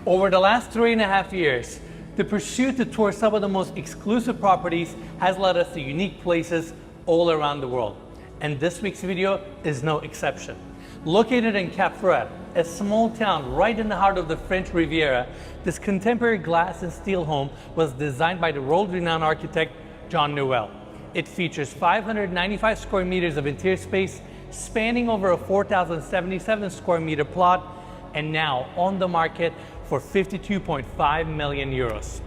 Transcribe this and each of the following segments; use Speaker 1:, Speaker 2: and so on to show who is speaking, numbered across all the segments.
Speaker 1: Over the last 3.5 years, the pursuit to tour some of the most exclusive properties has led us to unique places all around the world. And this week's video is no exception. Located in Cap Ferrat, a small town right in the heart of the French Riviera, this contemporary glass and steel home was designed by the world-renowned architect Jean Nouvel. It features 595 square meters of interior space, spanning over a 4,077 square meter plot, and now on the market for 52.5 million euros.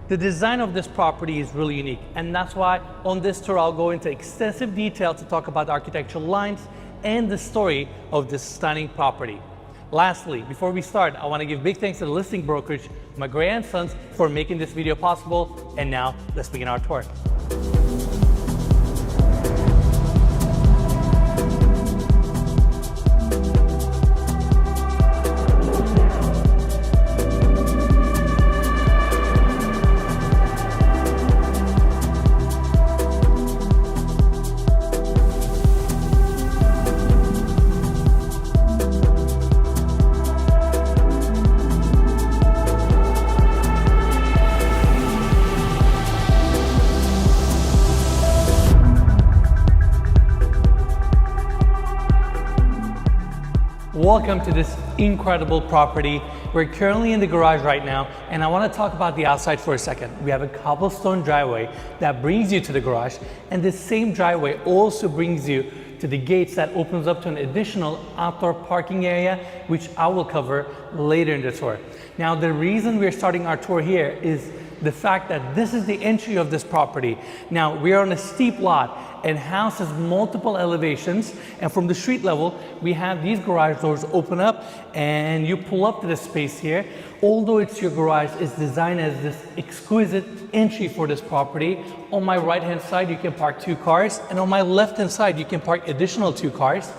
Speaker 1: The design of this property is really unique, and that's why on this tour I'll go into extensive detail to talk about the architectural lines and the story of this stunning property. Lastly, before we start, I want to give big thanks to the listing brokerage, McGray & Sons, for making this video possible. And now, let's begin our tour. Welcome to this incredible property. We're currently in the garage right now, and I want to talk about the outside for a second. We have a cobblestone driveway that brings you to the garage, and this same driveway also brings you to the gates that opens up to an additional outdoor parking area, which I will cover later in the tour. Now, the reason we're starting our tour here is the fact that this is the entry of this property. Now, we are on a steep lot and houses multiple elevations, and from the street level we have these garage doors open up and you pull up to the space here. Although it's your garage, it's designed as this exquisite entry for this property. On my right hand side you can park 2 cars, and on my left hand side you can park additional 2 cars.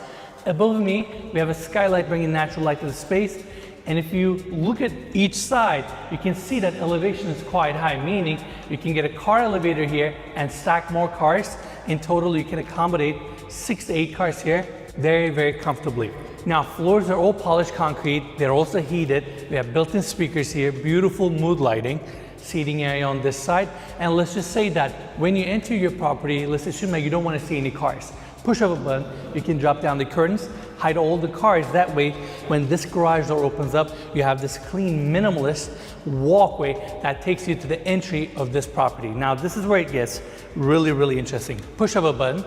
Speaker 1: Above me we have a skylight bringing natural light to the space. And if you look at each side, you can see that elevation is quite high, meaning you can get a car elevator here and stack more cars. In total, you can accommodate 6 to 8 cars here very, very comfortably. Now, floors are all polished concrete. They're also heated. We have built-in speakers here, beautiful mood lighting, seating area on this side. And let's just say that when you enter your property, let's assume that you don't want to see any cars. Push of a button, you can drop down the curtains, hide all the cars. That way, when this garage door opens up, you have this clean, minimalist walkway that takes you to the entry of this property. Now, this is where it gets really, really interesting. Push of a button,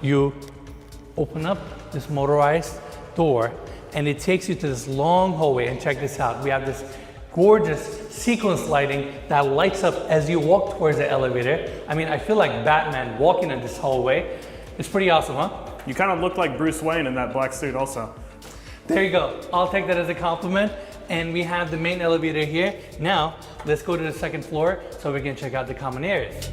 Speaker 1: you open up this motorized door, and it takes you to this long hallway. And check this out. We have this gorgeous sequence lighting that lights up as you walk towards the elevator. I mean, I feel like Batman walking in this hallway. It's pretty awesome, huh?
Speaker 2: You kind of look like Bruce Wayne in that black suit also.
Speaker 1: There you go. I'll take that as a compliment. And we have the main elevator here. Now, let's go to the second floor so we can check out the common areas.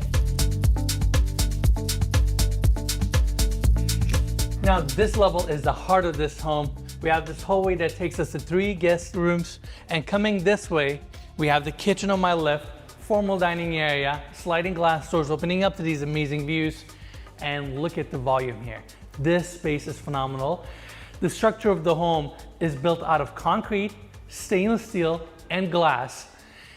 Speaker 1: Now, this level is the heart of this home. We have this hallway that takes us to 3 guest rooms. And coming this way, we have the kitchen on my left, formal dining area, sliding glass doors opening up to these amazing views. And look at the volume here. This space is phenomenal. The structure of the home is built out of concrete, stainless steel, and glass.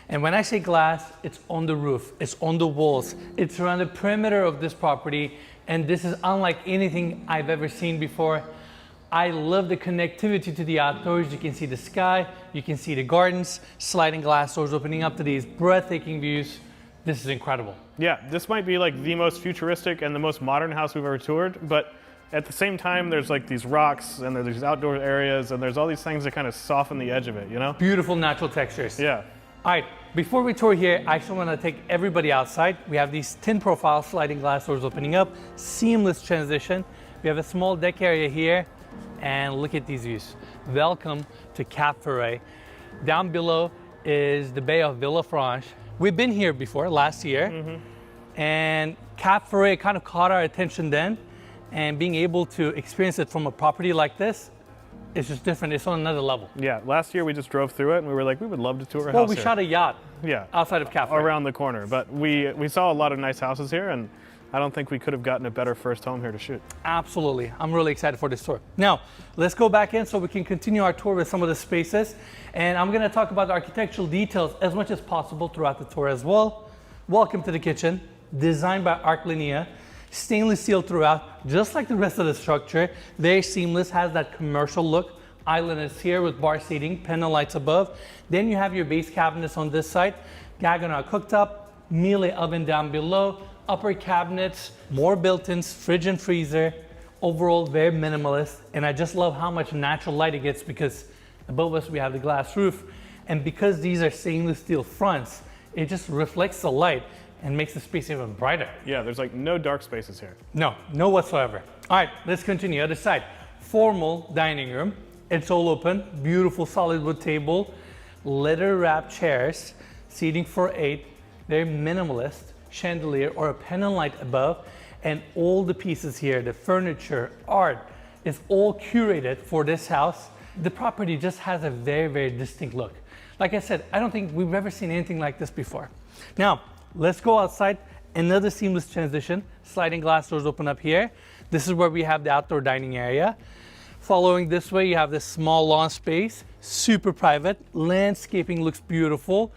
Speaker 1: And when I say glass, it's on the roof, it's on the walls, it's around the perimeter of this property, and this is unlike anything I've ever seen before. I love the connectivity to the outdoors. You can see the sky, you can see the gardens, sliding glass doors opening up to these breathtaking views. This is incredible.
Speaker 2: Yeah, this might be like the most futuristic and the most modern house we've ever toured, but at the same time, there's like these rocks and there's these outdoor areas and there's all these things that kind of soften the edge of it, you know?
Speaker 1: Beautiful natural textures.
Speaker 2: Yeah.
Speaker 1: All right, before we tour here, I actually want to take everybody outside. We have these tin profile sliding glass doors opening up, seamless transition. We have a small deck area here, and look at these views. Welcome to Cap Ferrat. Down below is the Bay of Villefranche. We've been here before, last year, and Cap Ferrat kind of caught our attention then, and being able to experience it from a property like this, it's just different. It's on another level.
Speaker 2: Yeah, last year we just drove through it and we were like, we would love to tour a house here.
Speaker 1: Well, we shot a yacht outside of Cap Ferrat.
Speaker 2: Around the corner, but we saw a lot of nice houses here, and I don't think we could have gotten a better first home here to shoot.
Speaker 1: Absolutely. I'm really excited for this tour. Now, let's go back in so we can continue our tour with some of the spaces. And I'm going to talk about the architectural details as much as possible throughout the tour as well. Welcome to the kitchen, designed by Arclinia. Stainless steel throughout, just like the rest of the structure. Very seamless, has that commercial look. Island is here with bar seating, pendant lights above. Then you have your base cabinets on this side. Gaggenau cooktop, Miele oven down below. Upper cabinets, more built-ins, fridge and freezer. Overall, very minimalist. And I just love how much natural light it gets because above us we have the glass roof. And because these are stainless steel fronts, it just reflects the light and makes the space even brighter.
Speaker 2: Yeah, there's like no dark spaces here.
Speaker 1: No whatsoever. All right, let's continue. Other side, formal dining room. It's all open, beautiful solid wood table, leather wrapped chairs, seating for 8, very minimalist. Chandelier or a pendant light above, and all the pieces here, the furniture, art, is all curated for this house. The property just has a very, very distinct look. Like I said, I don't think we've ever seen anything like this before. Now, let's go outside. Another seamless transition. Sliding glass doors open up here. This is where we have the outdoor dining area. Following this way, you have this small lawn space, super private. Landscaping looks beautiful.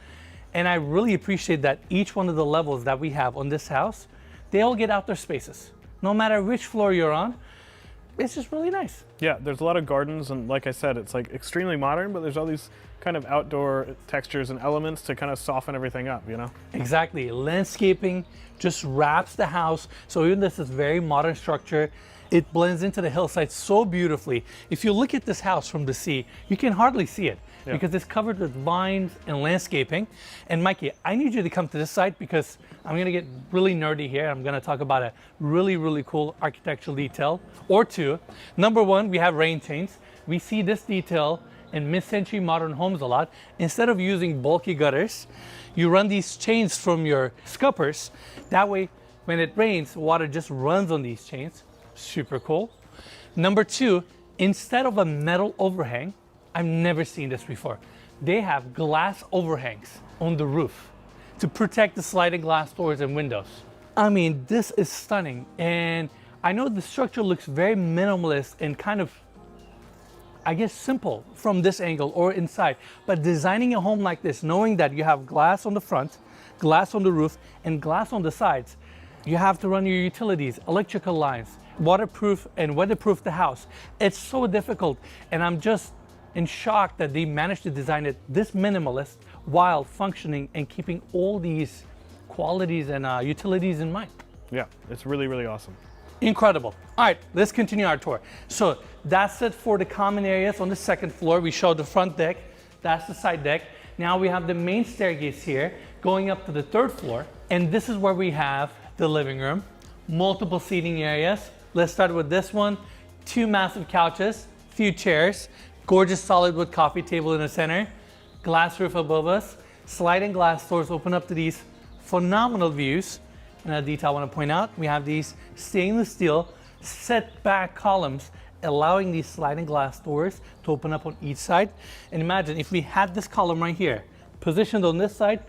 Speaker 1: And I really appreciate that each one of the levels that we have on this house, they all get outdoor spaces. No matter which floor you're on, it's just really nice.
Speaker 2: Yeah, there's a lot of gardens, and like I said, it's like extremely modern, but there's all these kind of outdoor textures and elements to kind of soften everything up, you know?
Speaker 1: Exactly. Landscaping just wraps the house. So even this is very modern structure, it blends into the hillside so beautifully. If you look at this house from the sea, you can hardly see it. Yeah. Because it's covered with vines and landscaping. And Mikey, I need you to come to this side because I'm gonna get really nerdy here. I'm gonna talk about a really, really cool architectural detail or two. Number one, we have rain chains. We see this detail in mid-century modern homes a lot. Instead of using bulky gutters, you run these chains from your scuppers. That way, when it rains, water just runs on these chains. Super cool. Number two, instead of a metal overhang, I've never seen this before. They have glass overhangs on the roof to protect the sliding glass doors and windows. I mean, this is stunning. And I know the structure looks very minimalist and kind of, I guess, simple from this angle or inside. But designing a home like this, knowing that you have glass on the front, glass on the roof, and glass on the sides, you have to run your utilities, electrical lines, waterproof and weatherproof the house. It's so difficult. And I'm just in shock that they managed to design it this minimalist while functioning and keeping all these qualities and utilities in mind.
Speaker 2: Yeah, it's really, really awesome.
Speaker 1: Incredible. All right, let's continue our tour. So that's it for the common areas on the second floor. We showed the front deck, that's the side deck. Now we have the main staircase here going up to the third floor. And this is where we have the living room, multiple seating areas. Let's start with this one. 2 massive couches, few chairs, gorgeous solid wood coffee table in the center, glass roof above us, sliding glass doors open up to these phenomenal views. Another detail I want to point out, we have these stainless steel set back columns allowing these sliding glass doors to open up on each side. And imagine if we had this column right here positioned on this side,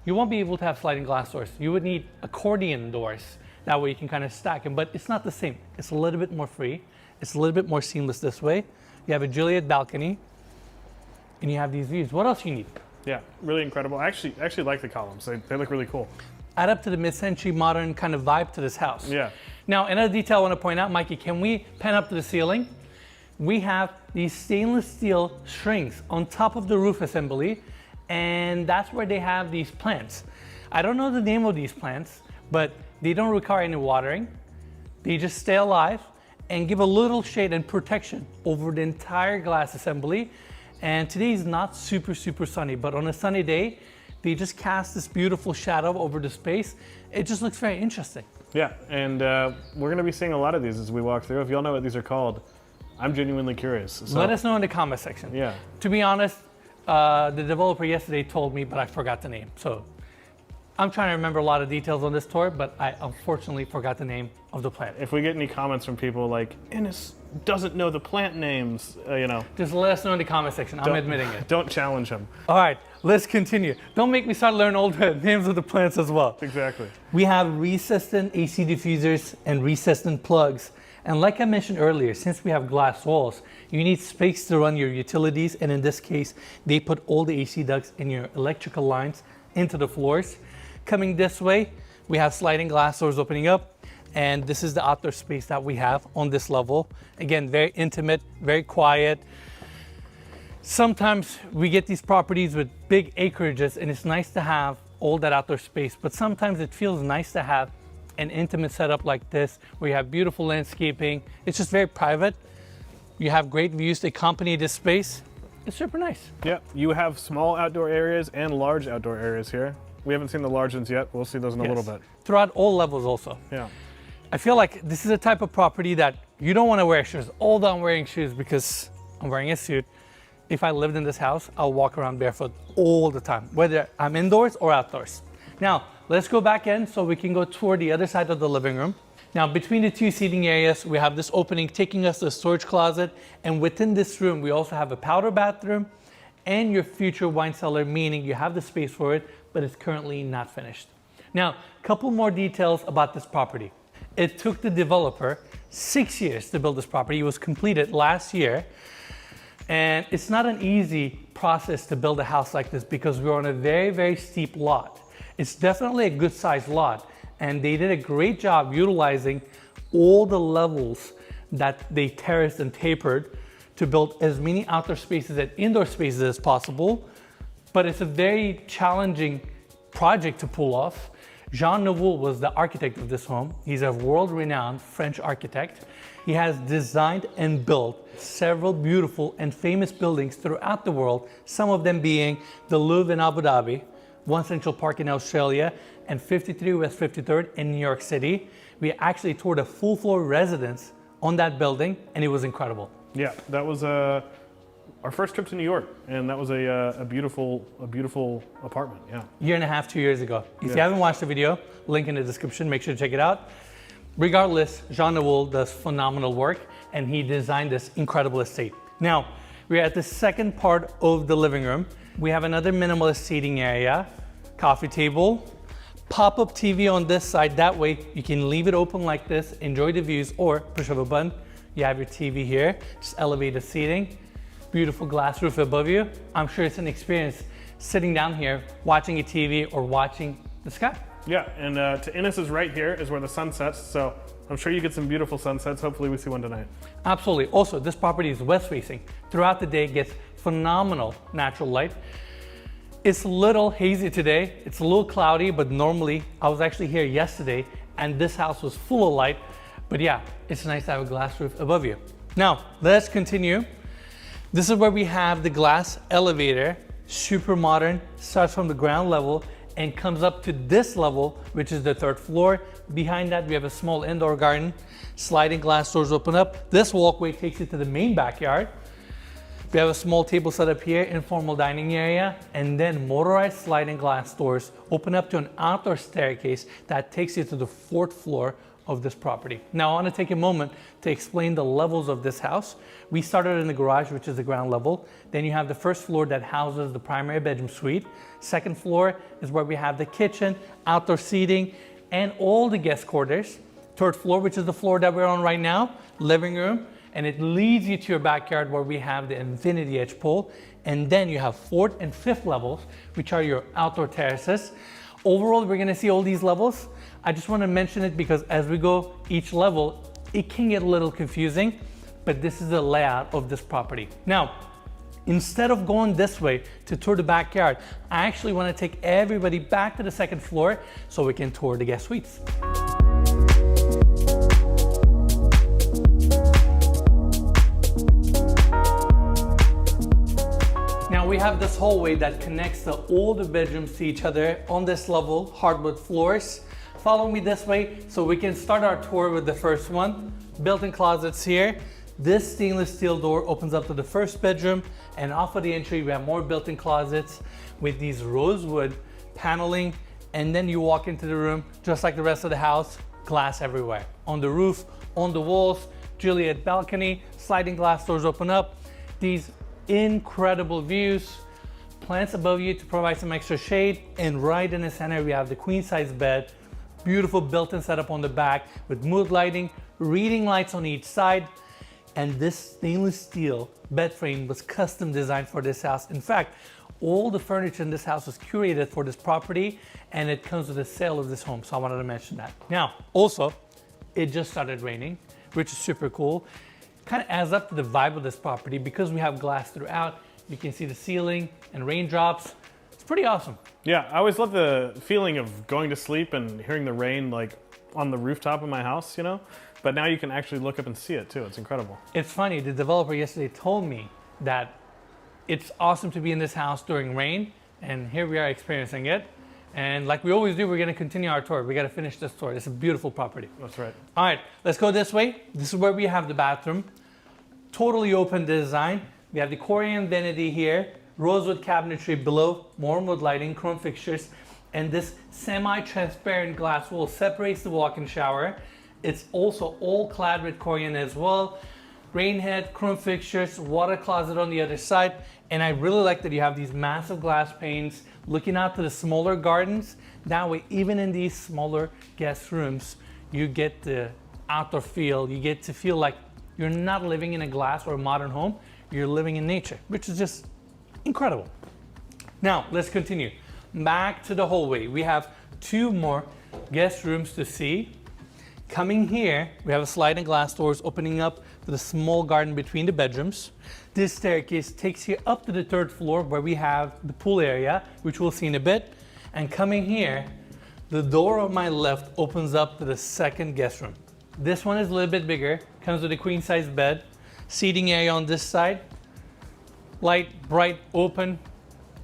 Speaker 1: you won't be able to have sliding glass doors. You would need accordion doors. That way you can kind of stack them, but it's not the same. It's a little bit more free. It's a little bit more seamless this way. You have a Juliet balcony, and you have these views. What else you need?
Speaker 2: Yeah, really incredible. I actually like the columns. They look really cool.
Speaker 1: Add up to the mid-century modern kind of vibe to this house.
Speaker 2: Yeah.
Speaker 1: Now, another detail I want to point out, Mikey, can we pan up to the ceiling? We have these stainless steel strings on top of the roof assembly, and that's where they have these plants. I don't know the name of these plants, but they don't require any watering. They just stay alive and give a little shade and protection over the entire glass assembly. And today is not super sunny, but on a sunny day, they just cast this beautiful shadow over the space. It just looks very interesting.
Speaker 2: Yeah, and we're gonna be seeing a lot of these as we walk through. If y'all know what these are called, I'm genuinely curious. So.
Speaker 1: Let us know in the comment section.
Speaker 2: Yeah.
Speaker 1: To be honest, the developer yesterday told me, but I forgot the name. So I'm trying to remember a lot of details on this tour, but I unfortunately forgot the name of the plant.
Speaker 2: If we get any comments from people like, Innes, doesn't know the plant names, you know.
Speaker 1: Just let us know in the comment section. I'm admitting it.
Speaker 2: Don't challenge him.
Speaker 1: All right, let's continue. Don't make me start learning all the names of the plants as well.
Speaker 2: Exactly.
Speaker 1: We have recessed AC diffusers and recessed plugs. And like I mentioned earlier, since we have glass walls, you need space to run your utilities. And in this case, they put all the AC ducts and your electrical lines into the floors. Coming this way, we have sliding glass doors opening up. And this is the outdoor space that we have on this level. Again, very intimate, very quiet. Sometimes we get these properties with big acreages and it's nice to have all that outdoor space, but sometimes it feels nice to have an intimate setup like this where you have beautiful landscaping. It's just very private. You have great views to accompany this space. It's super nice.
Speaker 2: Yeah, you have small outdoor areas and large outdoor areas here. We haven't seen the large ones yet. We'll see those in a little bit.
Speaker 1: Throughout all levels also.
Speaker 2: Yeah.
Speaker 1: I feel like this is a type of property that you don't want to wear shoes. Although I'm wearing shoes because I'm wearing a suit. If I lived in this house, I'll walk around barefoot all the time, whether I'm indoors or outdoors. Now, let's go back in so we can go toward the other side of the living room. Now, between the two seating areas, we have this opening taking us to the storage closet. And within this room, we also have a powder bathroom and your future wine cellar, meaning you have the space for it, but it's currently not finished. Now, a couple more details about this property. It took the developer 6 years to build this property. It was completed last year. And it's not an easy process to build a house like this because we're on a very, very steep lot. It's definitely a good sized lot. And they did a great job utilizing all the levels that they terraced and tapered to build as many outdoor spaces and indoor spaces as possible. But it's a very challenging project to pull off. Jean Nouvel was the architect of this home. He's a world-renowned French architect. He has designed and built several beautiful and famous buildings throughout the world, some of them being the Louvre in Abu Dhabi, One Central Park in Australia, and 53 West 53rd in New York City. We actually toured a full floor residence on that building, and it was incredible.
Speaker 2: Yeah, that was our first trip to New York, and that was a beautiful apartment. Yeah.
Speaker 1: Year and a half, 2 years ago. If you haven't watched the video, link in the description, make sure to check it out. Regardless, Jean Nouvel does phenomenal work, and he designed this incredible estate. Now, we're at the second part of the living room. We have another minimalist seating area, coffee table, pop-up TV on this side. That way you can leave it open like this, enjoy the views, or push of a button. You have your TV here, just elevate the seating. Beautiful glass roof above you. I'm sure it's an experience sitting down here, watching a TV or watching the sky.
Speaker 2: Yeah, and to Innes's right here is where the sun sets, so I'm sure you get some beautiful sunsets. Hopefully we see one tonight.
Speaker 1: Absolutely. Also, this property is west facing. Throughout the day, it gets phenomenal natural light. It's a little hazy today. It's a little cloudy, but normally, I was actually here yesterday and this house was full of light. But yeah, it's nice to have a glass roof above you. Now, let's continue. This is where we have the glass elevator, super modern, starts from the ground level and comes up to this level, which is the third floor. Behind that, we have a small indoor garden. Sliding glass doors open up. This walkway takes you to the main backyard. We have a small table set up here, informal dining area, and then motorized sliding glass doors open up to an outdoor staircase that takes you to the fourth floor of this property. Now, I want to take a moment to explain the levels of this house. We started in the garage, which is the ground level. Then you have the first floor that houses the primary bedroom suite. Second floor is where we have the kitchen, outdoor seating, and all the guest quarters. Third floor, which is the floor that we're on right now, living room, and it leads you to your backyard where we have the infinity edge pool. And then you have fourth and fifth levels, which are your outdoor terraces. Overall, we're gonna see all these levels. I just wanna mention it because as we go each level, it can get a little confusing, but this is the layout of this property. Now, instead of going this way to tour the backyard, I actually wanna take everybody back to the second floor so we can tour the guest suites. Now we have this hallway that connects all the bedrooms to each other on this level, hardwood floors. Follow me this way so we can start our tour with the first one. Built-in closets here. This stainless steel door opens up to the first bedroom, and off of the entry we have more built-in closets with these rosewood paneling, and then you walk into the room just like the rest of the house, glass everywhere. On the roof, on the walls, Juliet balcony, sliding glass doors open up. These incredible views, plants above you to provide some extra shade, and right in the center we have the queen size bed, beautiful built-in setup on the back with mood lighting, reading lights on each side, and this stainless steel bed frame was custom designed for this house. In fact, all the furniture in this house was curated for this property, and it comes with the sale of this home, so I wanted to mention that. Now, also, it just started raining, which is super cool. Kind of adds up to the vibe of this property because we have glass throughout. You can see the ceiling and raindrops. It's pretty awesome.
Speaker 2: Yeah, I always love the feeling of going to sleep and hearing the rain like on the rooftop of my house, you know? But now you can actually look up and see it too. It's incredible.
Speaker 1: It's funny, the developer yesterday told me that it's awesome to be in this house during rain, and here we are experiencing it. And like we always do, we're gonna continue our tour. We gotta finish this tour. It's a beautiful property.
Speaker 2: That's right.
Speaker 1: All right, let's go this way. This is where we have the bathroom. Totally open design. We have the Korean vanity here, rosewood cabinetry below, more wood lighting, chrome fixtures, and this semi-transparent glass wall separates the walk-in shower. It's also all clad with Korean as well. Rain head, chrome fixtures, water closet on the other side. And I really like that you have these massive glass panes looking out to the smaller gardens. That way, even in these smaller guest rooms, you get the outdoor feel. You get to feel like you're not living in a glass or a modern home. You're living in nature, which is just incredible. Now, let's continue. Back to the hallway. We have two more guest rooms to see. Coming here, we have a sliding glass doors opening up to the small garden between the bedrooms. This staircase takes you up to the third floor where we have the pool area, which we'll see in a bit. And coming here, the door on my left opens up to the second guest room. This one is a little bit bigger, comes with a queen size bed, seating area on this side, light, bright, open,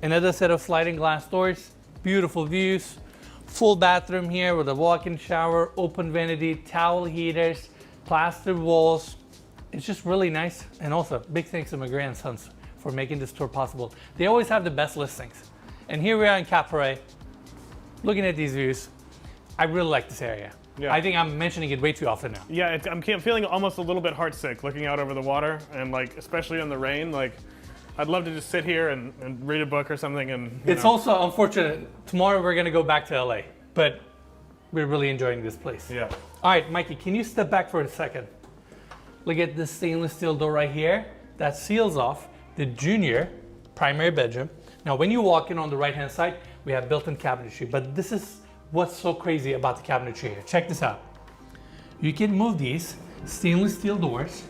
Speaker 1: another set of sliding glass doors, beautiful views, full bathroom here with a walk-in shower, open vanity, towel heaters, plastered walls. It's just really nice. And also, big thanks to my grandsons for making this tour possible. They always have the best listings. And here we are in Cap Ferrat, looking at these views. I really like this area.
Speaker 2: Yeah.
Speaker 1: I think I'm mentioning it way too often now.
Speaker 2: Yeah, I'm feeling almost a little bit heartsick looking out over the water, and like, especially in the rain, like, I'd love to just sit here and read a book or something. And
Speaker 1: it's also unfortunate. Tomorrow we're gonna go back to LA, but we're really enjoying this place.
Speaker 2: Yeah.
Speaker 1: All right, Mikey, can you step back for a second? Look at this stainless steel door right here that seals off the junior primary bedroom. Now, when you walk in on the right-hand side, we have built-in cabinetry, but this is what's so crazy about the cabinetry here. Check this out. You can move these stainless steel doors.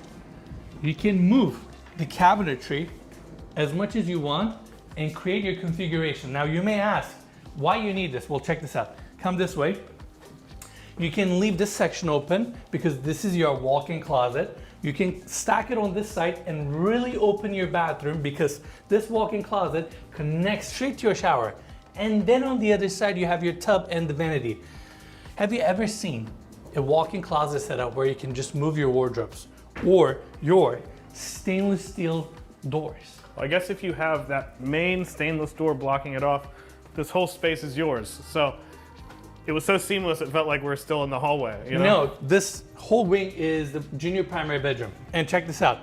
Speaker 1: You can move the cabinetry as much as you want and create your configuration. Now, you may ask why you need this. Well, check this out. Come this way. You can leave this section open because this is your walk-in closet. You can stack it on this side and really open your bathroom because this walk-in closet connects straight to your shower. And then on the other side, you have your tub and the vanity. Have you ever seen a walk-in closet setup where you can just move your wardrobes or your stainless steel doors?
Speaker 2: Well, I guess if you have that main stainless door blocking it off, this whole space is yours. So it was so seamless, it felt like we're still in the hallway. You know?
Speaker 1: No, this whole wing is the junior primary bedroom. And check this out.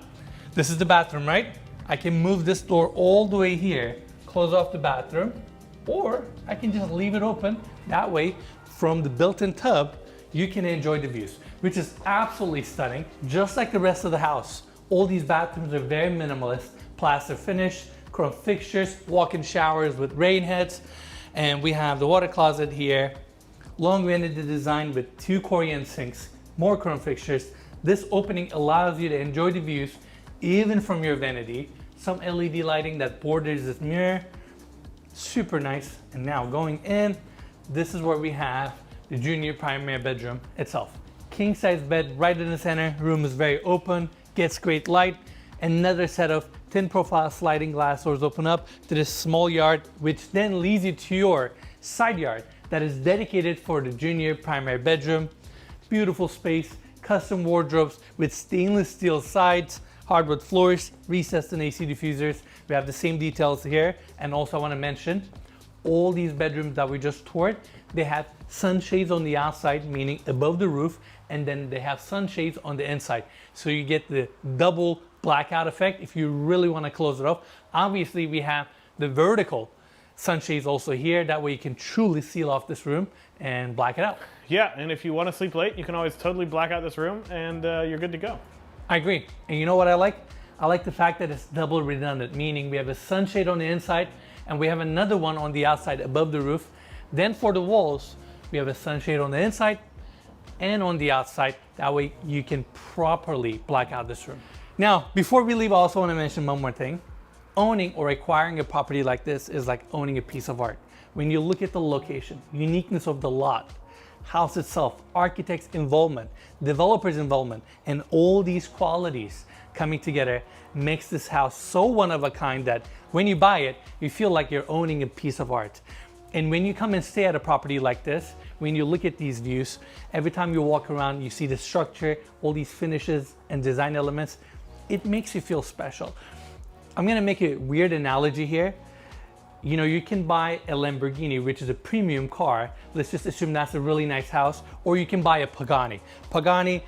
Speaker 1: This is the bathroom, right? I can move this door all the way here, close off the bathroom, or I can just leave it open. That way, from the built-in tub, you can enjoy the views, which is absolutely stunning, just like the rest of the house. All these bathrooms are very minimalist, plaster finish, chrome fixtures, walk-in showers with rain heads, and we have the water closet here, long vanity design with 2 Korean sinks, more chrome fixtures. This opening allows you to enjoy the views even from your vanity. Some LED lighting that borders this mirror, super nice. And now going in, this is where we have the junior primary bedroom itself. King size bed right in the center, room is very open, gets great light. Another set of thin profile sliding glass doors open up to this small yard, which then leads you to your side yard that is dedicated for the junior primary bedroom. Beautiful space, custom wardrobes with stainless steel sides, hardwood floors, recessed and AC diffusers. We have the same details here. And also I want to mention, all these bedrooms that we just toured, they have sunshades on the outside, meaning above the roof, and then they have sunshades on the inside. So you get the double blackout effect if you really want to close it off. Obviously, we have the vertical sunshades also here. That way you can truly seal off this room and black it out.
Speaker 2: Yeah, and if you want to sleep late, you can always totally black out this room and you're good to go.
Speaker 1: I agree. And you know what I like? I like the fact that it's double redundant, meaning we have a sunshade on the inside and we have another one on the outside above the roof. Then for the walls, we have a sunshade on the inside and on the outside. That way you can properly black out this room. Now, before we leave, I also want to mention one more thing. Owning or acquiring a property like this is like owning a piece of art. When you look at the location, uniqueness of the lot, house itself, architect's involvement, developer's involvement, and all these qualities coming together makes this house so one of a kind that when you buy it, you feel like you're owning a piece of art. And when you come and stay at a property like this, when you look at these views, every time you walk around, you see the structure, all these finishes and design elements, it makes you feel special. I'm gonna make a weird analogy here. You know, you can buy a Lamborghini, which is a premium car. Let's just assume that's a really nice house. Or you can buy a Pagani. Pagani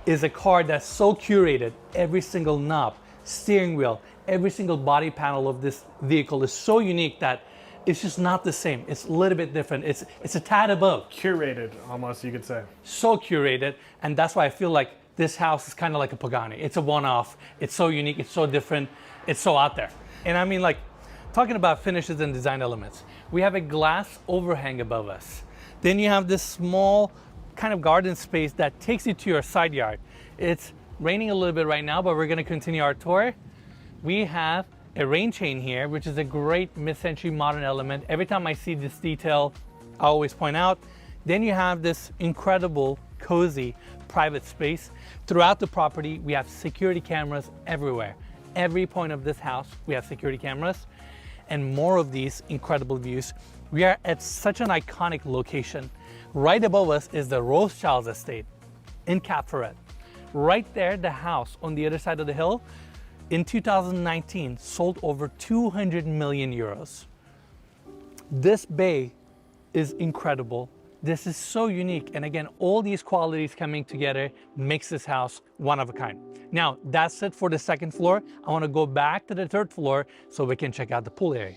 Speaker 1: is a car that's so curated. Every single knob, steering wheel, every single body panel of this vehicle is so unique that it's just not the same. It's a little bit different. It's a tad above.
Speaker 2: Curated, almost, you could say.
Speaker 1: So curated, and that's why I feel like this house is kind of like a Pagani. It's a one-off. It's so unique. It's so different. It's so out there. And I mean, like, talking about finishes and design elements, we have a glass overhang above us. Then you have this small kind of garden space that takes you to your side yard. It's raining a little bit right now, but we're going to continue our tour. We have a rain chain here, which is a great mid-century modern element. Every time I see this detail, I always point out. Then you have this incredible, cozy, private space. Throughout the property, we have security cameras everywhere. Every point of this house, we have security cameras and more of these incredible views. We are at such an iconic location. Right above us is the Rothschild's estate in Cap Ferrat. Right there, the house on the other side of the hill, in 2019, sold over 200 million euros. This bay is incredible. This is so unique. And again, all these qualities coming together makes this house one of a kind. Now, that's it for the second floor. I want to go back to the third floor so we can check out the pool area.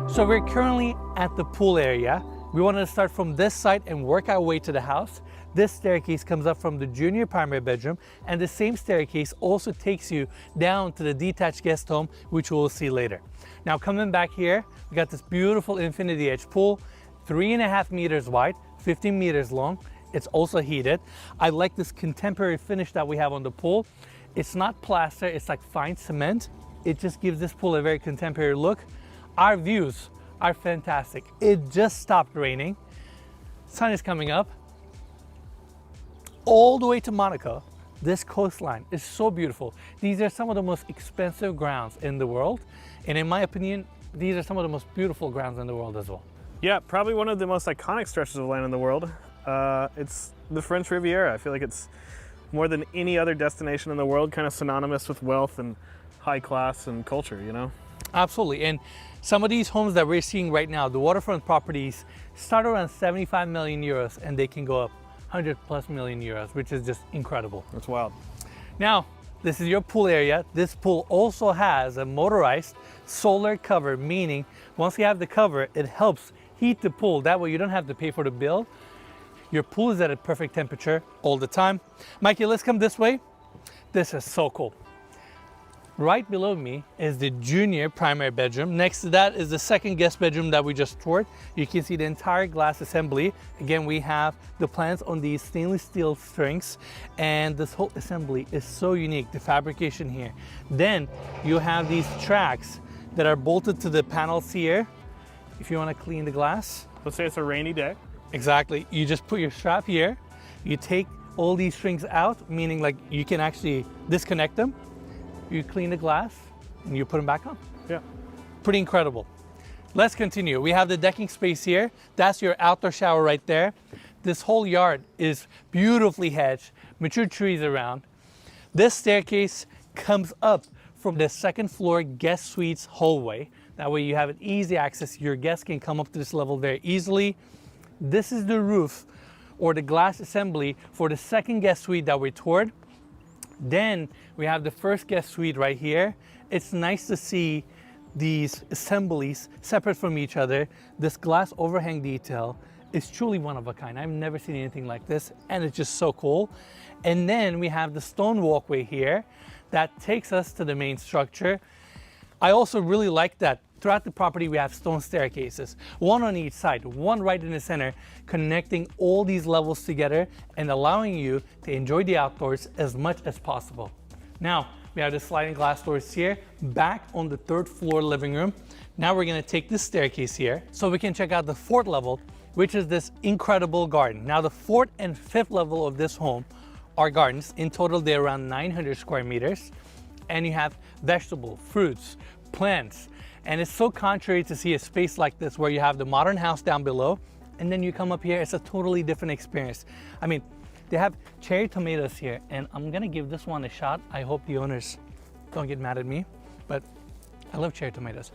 Speaker 1: So we're currently at the pool area. We wanted to start from this side and work our way to the house. This staircase comes up from the junior primary bedroom, and the same staircase also takes you down to the detached guest home, which we'll see later. Now, coming back here, we got this beautiful infinity edge pool, 3.5 meters wide, 15 meters long. It's also heated. I like this contemporary finish that we have on the pool. It's not plaster, it's like fine cement. It just gives this pool a very contemporary look. Our views are fantastic. It just stopped raining. Sun is coming up. All the way to Monaco, this coastline is so beautiful. These are some of the most expensive grounds in the world. And in my opinion, these are some of the most beautiful grounds in the world as well.
Speaker 2: Yeah, probably one of the most iconic stretches of land in the world. It's the French Riviera. I feel like it's more than any other destination in the world, kind of synonymous with wealth and high class and culture, you know?
Speaker 1: Absolutely. And some of these homes that we're seeing right now, the waterfront properties, start around 75 million euros and they can go up 100+ million euros, which is just incredible.
Speaker 2: That's wild.
Speaker 1: Now, this is your pool area. This pool also has a motorized solar cover, meaning once you have the cover, it helps heat the pool. That way you don't have to pay for the bill. Your pool is at a perfect temperature all the time. Mikey, let's come this way. This is so cool. Right below me is the junior primary bedroom. Next to that is the second guest bedroom that we just toured. You can see the entire glass assembly. Again, we have the plans on these stainless steel strings, and this whole assembly is so unique, the fabrication here. Then you have these tracks that are bolted to the panels here. If you want to clean the glass.
Speaker 2: Let's say it's a rainy day.
Speaker 1: Exactly. You just put your strap here. You take all these strings out, meaning like you can actually disconnect them. You clean the glass and you put them back on.
Speaker 2: Yeah.
Speaker 1: Pretty incredible. Let's continue. We have the decking space here. That's your outdoor shower right there. This whole yard is beautifully hedged, mature trees around. This staircase comes up from the second floor guest suites hallway. That way you have an easy access. Your guests can come up to this level very easily. This is the roof or the glass assembly for the second guest suite that we toured. Then we have the first guest suite right here. It's nice to see these assemblies separate from each other. This glass overhang detail is truly one of a kind. I've never seen anything like this, and it's just so cool. And then we have the stone walkway here that takes us to the main structure. I also really like that throughout the property we have stone staircases, one on each side, one right in the center, connecting all these levels together and allowing you to enjoy the outdoors as much as possible. Now, we have the sliding glass doors here, back on the third floor living room. Now we're gonna take this staircase here so we can check out the fourth level, which is this incredible garden. Now the fourth and fifth level of this home are gardens. In total, they're around 900 square meters. And you have vegetable, fruits, plants. And it's so contrary to see a space like this where you have the modern house down below, and then you come up here, it's a totally different experience. I mean, they have cherry tomatoes here, and I'm gonna give this one a shot. I hope the owners don't get mad at me, but I love cherry tomatoes.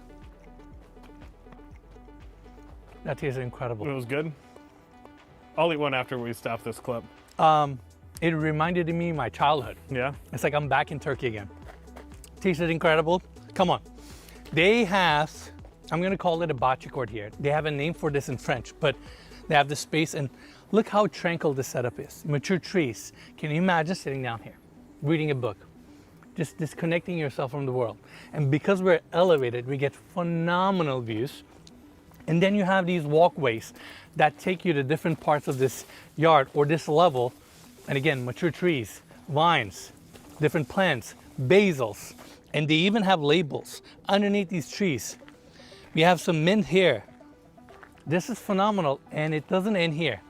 Speaker 1: That tastes incredible.
Speaker 2: It was good. I'll eat one after we stop this clip.
Speaker 1: It reminded me of my childhood.
Speaker 2: Yeah?
Speaker 1: It's like I'm back in Turkey again. Tasted incredible. Come on. They have, I'm gonna call it a bocce court here. They have a name for this in French, but they have this space, and look how tranquil the setup is. Mature trees. Can you imagine sitting down here, reading a book, just disconnecting yourself from the world? And because we're elevated, we get phenomenal views. And then you have these walkways that take you to different parts of this yard or this level. And again, mature trees, vines, different plants, basils, and they even have labels underneath these trees. We have some mint here. This is phenomenal, and it doesn't end here.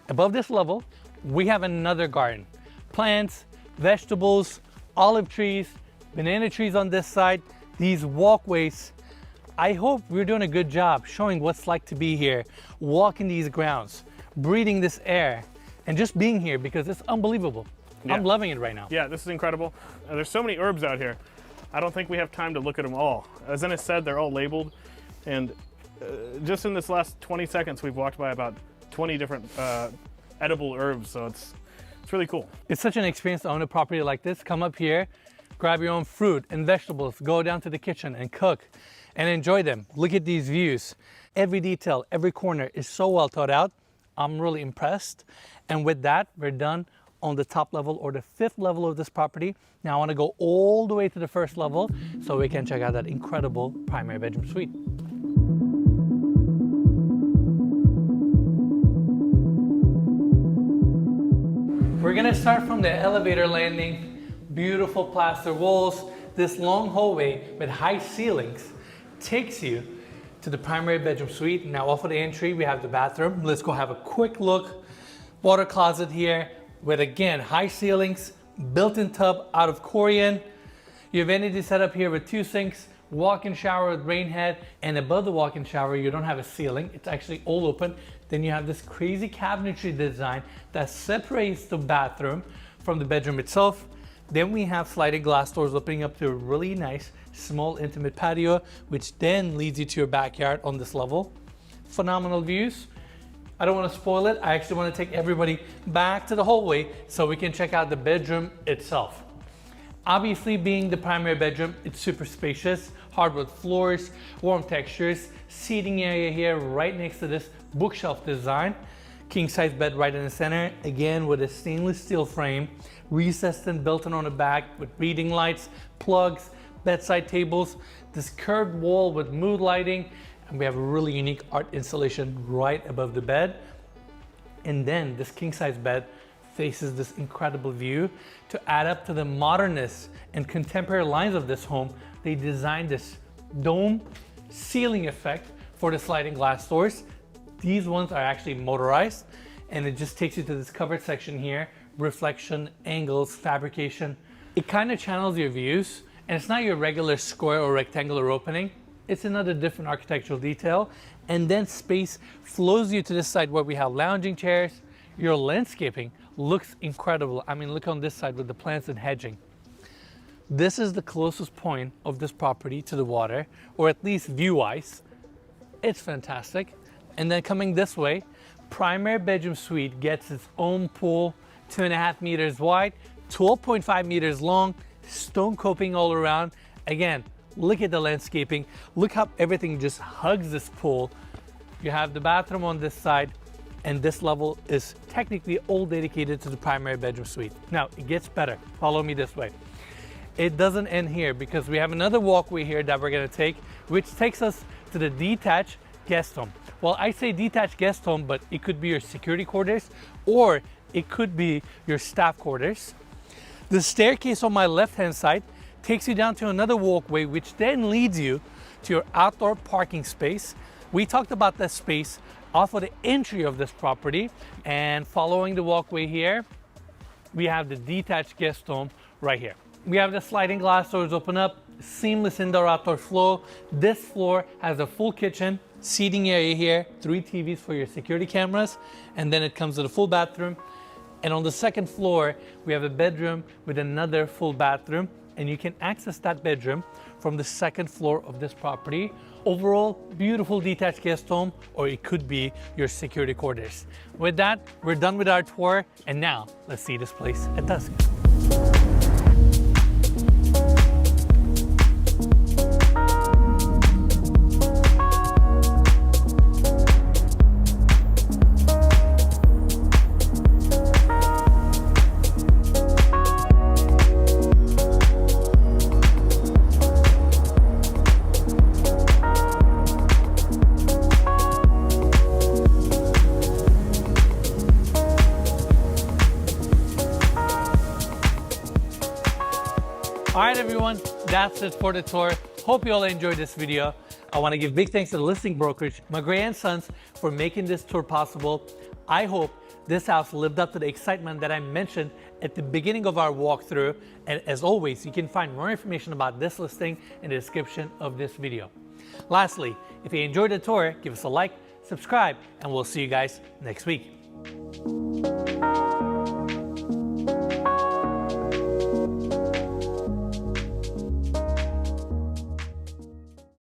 Speaker 1: Above this level, we have another garden. Plants, vegetables, olive trees, banana trees on this side, these walkways. I hope we're doing a good job showing what's like to be here, walking these grounds, breathing this air, and just being here because it's unbelievable. Yeah. I'm loving it right now.
Speaker 2: Yeah, this is incredible. There's so many herbs out here. I don't think we have time to look at them all. As Ennis said, they're all labeled, and just in this last 20 seconds, we've walked by about 20 different edible herbs, so it's really cool.
Speaker 1: It's such an experience to own a property like this. Come up here, grab your own fruit and vegetables, go down to the kitchen and cook and enjoy them. Look at these views. Every detail, every corner is so well thought out. I'm really impressed. And with that, we're done on the top level or the fifth level of this property. Now I want to go all the way to the first level so we can check out that incredible primary bedroom suite. We're gonna start from the elevator landing. Beautiful plaster walls. This long hallway with high ceilings takes you to the primary bedroom suite. Now off of the entry, we have the bathroom. Let's go have a quick look. Water closet here with, again, high ceilings, built-in tub out of Korean. Your vanity setup here with 2 sinks, walk-in shower with rain head, and above the walk-in shower, you don't have a ceiling. It's actually all open. Then you have this crazy cabinetry design that separates the bathroom from the bedroom itself. Then we have sliding glass doors opening up to a really nice, small, intimate patio, which then leads you to your backyard on this level. Phenomenal views. I don't want to spoil it. I actually want to take everybody back to the hallway so we can check out the bedroom itself. Obviously, being the primary bedroom, it's super spacious, hardwood floors, warm textures, seating area here right next to this bookshelf design, king size bed right in the center, again with a stainless steel frame, recessed and built-in on the back with reading lights, plugs, bedside tables, this curved wall with mood lighting, and we have a really unique art installation right above the bed. And then this king size bed faces this incredible view. To add up to the modernist and contemporary lines of this home, they designed this dome ceiling effect for the sliding glass doors. These ones are actually motorized, and it just takes you to this covered section here, reflection, angles, fabrication. It kind of channels your views, and it's not your regular square or rectangular opening. It's another different architectural detail. And then space flows you to this side where we have lounging chairs. Your landscaping looks incredible. I mean, look on this side with the plants and hedging. This is the closest point of this property to the water, or at least view-wise. It's fantastic. And then coming this way, primary bedroom suite gets its own pool, 2.5 meters wide, 12.5 meters long, stone coping all around. Again, look at the landscaping. Look how everything just hugs this pool. You have the bathroom on this side, and this level is technically all dedicated to the primary bedroom suite. Now, it gets better. Follow me this way. It doesn't end here, because we have another walkway here that we're gonna take, which takes us to the detached guest home. Well, I say detached guest home, but it could be your security quarters, or it could be your staff quarters. The staircase on my left-hand side takes you down to another walkway, which then leads you to your outdoor parking space. We talked about that space off of the entry of this property, and following the walkway here, we have the detached guest home right here. We have the sliding glass doors open up, seamless indoor-outdoor flow. This floor has a full kitchen, seating area here, 3 TVs for your security cameras, and then it comes with a full bathroom. And on the second floor, we have a bedroom with another full bathroom, and you can access that bedroom from the second floor of this property. Overall, beautiful detached guest home, or it could be your security quarters. With that, we're done with our tour, and now let's see this place at dusk. All right, everyone, that's it for the tour. Hope you all enjoyed this video. I want to give big thanks to the listing brokerage, McGray & Sons, for making this tour possible. I hope this house lived up to the excitement that I mentioned at the beginning of our walkthrough. And as always, you can find more information about this listing in the description of this video. Lastly, if you enjoyed the tour, give us a like, subscribe, and we'll see you guys next week.